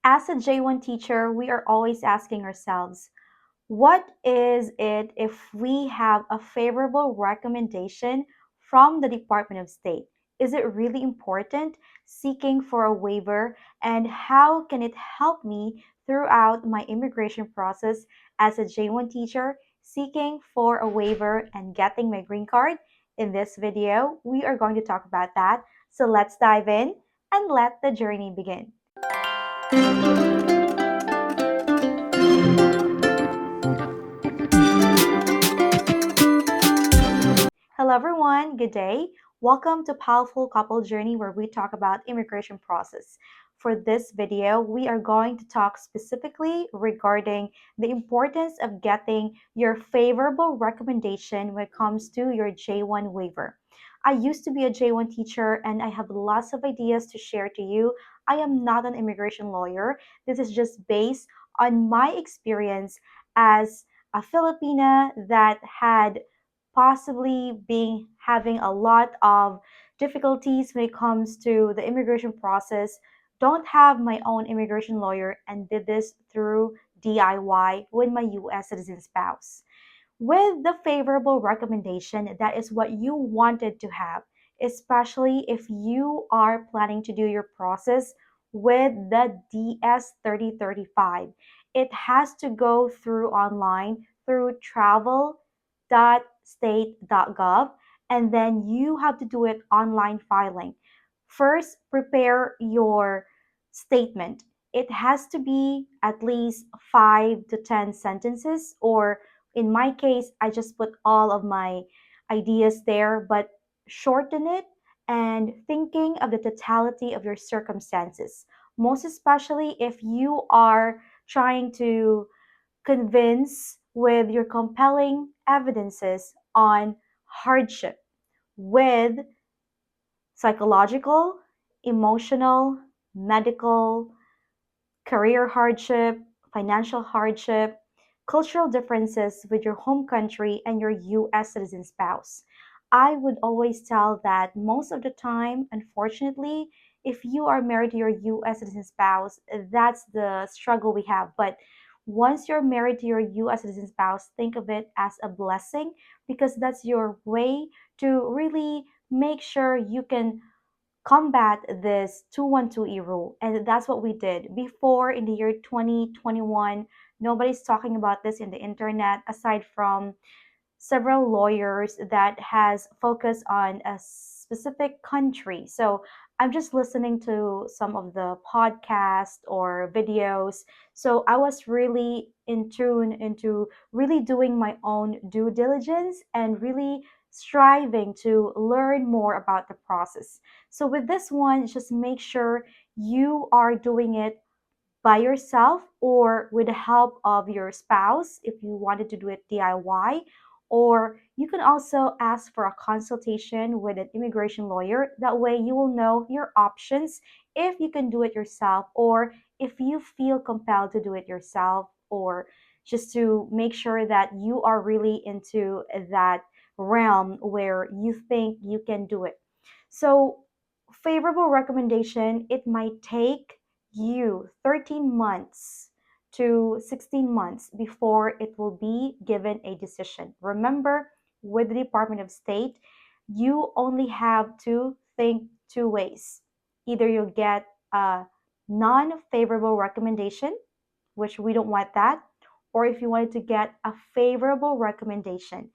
As a J1 teacher, we are always asking ourselves, what is it if we have a favorable recommendation from the Department of State? Is it really important seeking for a waiver, and how can it help me throughout my immigration process as a J1 teacher seeking for a waiver and getting my green card? In this video, we are going to talk about that. So let's dive in and let the journey begin. Hello everyone, good day. Welcome to Powerful Couple Journey, where we talk about immigration process. For this video, we are going to talk specifically regarding the importance of getting your favorable recommendation when it comes to your J1 waiver. I used to be a J1 teacher and I have lots of ideas to share to you. I am not an immigration lawyer. This is just based on my experience as a Filipina that had possibly being having a lot of difficulties when it comes to the immigration process. Don't have my own immigration lawyer and did this through DIY with my US citizen spouse. With the favorable recommendation, that is what you wanted to have, especially if you are planning to do your process with the DS 3035. It has to go through online through travel.state.gov, and then you have to do it online filing. First, prepare your statement. It has to be at least 5 to 10 sentences, or in my case, I just put all of my ideas there, but shorten it and thinking of the totality of your circumstances. Most especially if you are trying to convince with your compelling evidences on hardship with psychological, emotional, medical, career hardship, financial hardship, cultural differences with your home country and your US citizen spouse. I would always tell that most of the time, unfortunately, if you are married to your US citizen spouse, that's the struggle we have. But once you're married to your US citizen spouse, think of it as a blessing, because that's your way to really make sure you can combat this 212E rule. And that's what we did. Before, in the year 2021, nobody's talking about this in the internet aside from several lawyers that has focused on a specific country. So I'm just listening to some of the podcasts or videos. So I was really in tune into really doing my own due diligence and really striving to learn more about the process. So with this one, just make sure you are doing it by yourself or with the help of your spouse if you wanted to do it DIY. Or you can also ask for a consultation with an immigration lawyer. That way, you will know your options if you can do it yourself, or if you feel compelled to do it yourself, or just to make sure that you are really into that realm where you think you can do it. So, favorable recommendation, it might take you 13 months to 16 months before it will be given a decision. Remember, with the Department of State, you only have to think two ways. Either you'll get a non-favorable recommendation, which we don't want that, or if you wanted to get a favorable recommendation.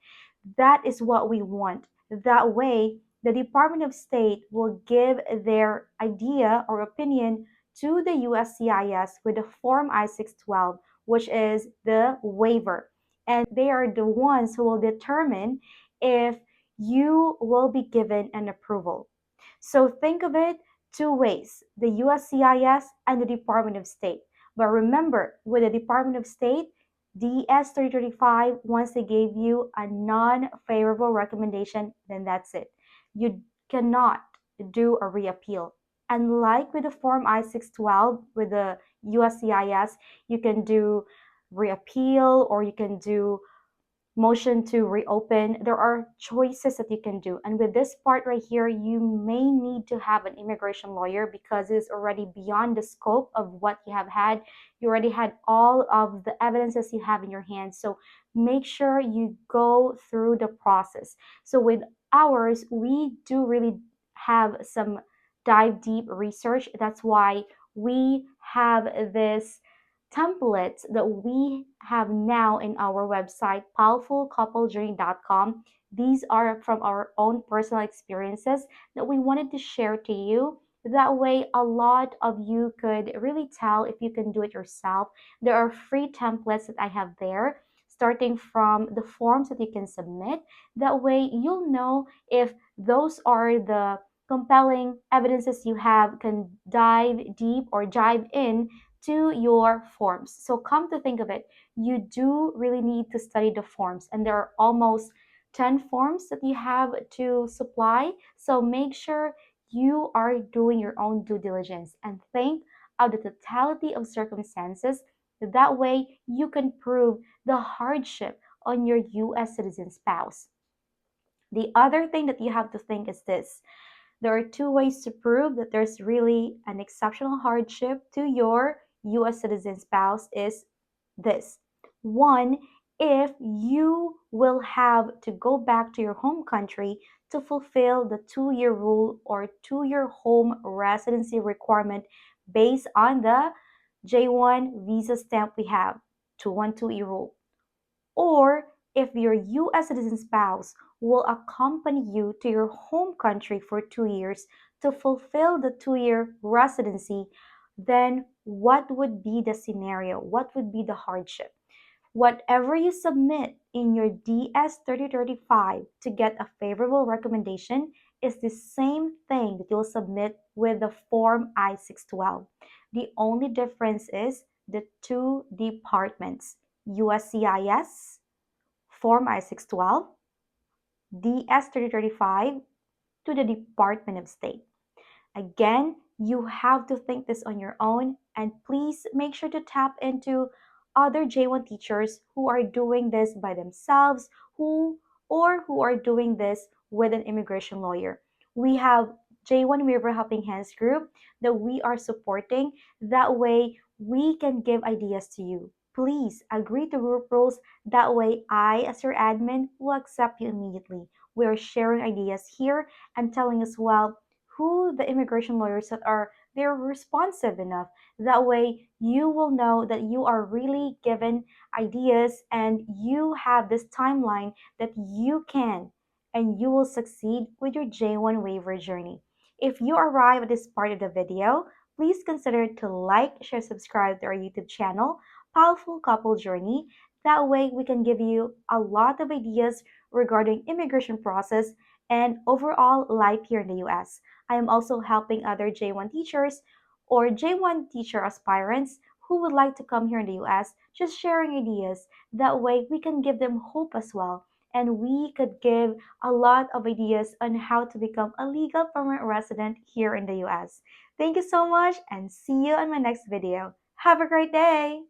That is what we want. That way, the Department of State will give their idea or opinion to the USCIS with the Form I-612, which is the waiver. And they are the ones who will determine if you will be given an approval. So think of it two ways, the USCIS and the Department of State. But remember, with the Department of State, DS 335, once they gave you a non-favorable recommendation, then that's it. You cannot do a reappeal. Unlike with the Form I-612 with the USCIS, you can do reappeal or you can do motion to reopen. There are choices that you can do. And with this part right here, you may need to have an immigration lawyer because it's already beyond the scope of what you have had. You already had all of the evidences you have in your hands. So make sure you go through the process. So with ours, we do really have some dive deep research. That's why we have this templates that we have now in our website, powerfulcouplejourney.com. These are from our own personal experiences that we wanted to share to you. That way, a lot of you could really tell if you can do it yourself. There are free templates that I have there, starting from the forms that you can submit. That way, you'll know if those are the compelling evidences you have, can dive deep or dive in to your forms. So come to think of it, you do really need to study the forms, and there are almost 10 forms that you have to supply. So make sure you are doing your own due diligence and think of the totality of circumstances. That way you can prove the hardship on your US citizen spouse. The other thing that you have to think is this: there are two ways to prove that there's really an exceptional hardship to your US citizen spouse is this. One, if you will have to go back to your home country to fulfill the 2-year rule or 2-year home residency requirement based on the J1 visa stamp we have, 212E rule. Or if your US citizen spouse will accompany you to your home country for 2 years to fulfill the 2-year residency, then what would be the scenario? What would be the hardship? Whatever you submit in your DS 3035 to get a favorable recommendation is the same thing that you'll submit with the Form I-612. The only difference is the two departments, USCIS, Form I-612, DS 3035 to the Department of State. Again, you have to think this on your own, and please make sure to tap into other J1 teachers who are doing this by themselves, who are doing this with an immigration lawyer. We have J1 Waiver Helping Hands group that we are supporting. That way, we can give ideas to you. Please agree to group rules. That way, I, as your admin, will accept you immediately. We are sharing ideas here and telling as well who the immigration lawyers that are they're responsive enough. That way you will know that you are really given ideas and you have this timeline that you can and you will succeed with your J1 waiver journey. If you arrive at this part of the video, please consider to like, share, subscribe to our YouTube channel, Powerful Couple Journey. That way we can give you a lot of ideas regarding immigration process and overall life here in the US. I am also helping other J1 teachers or J1 teacher aspirants who would like to come here in the US, just sharing ideas. That way we can give them hope as well. And we could give a lot of ideas on how to become a legal permanent resident here in the US. Thank you so much and see you in my next video. Have a great day!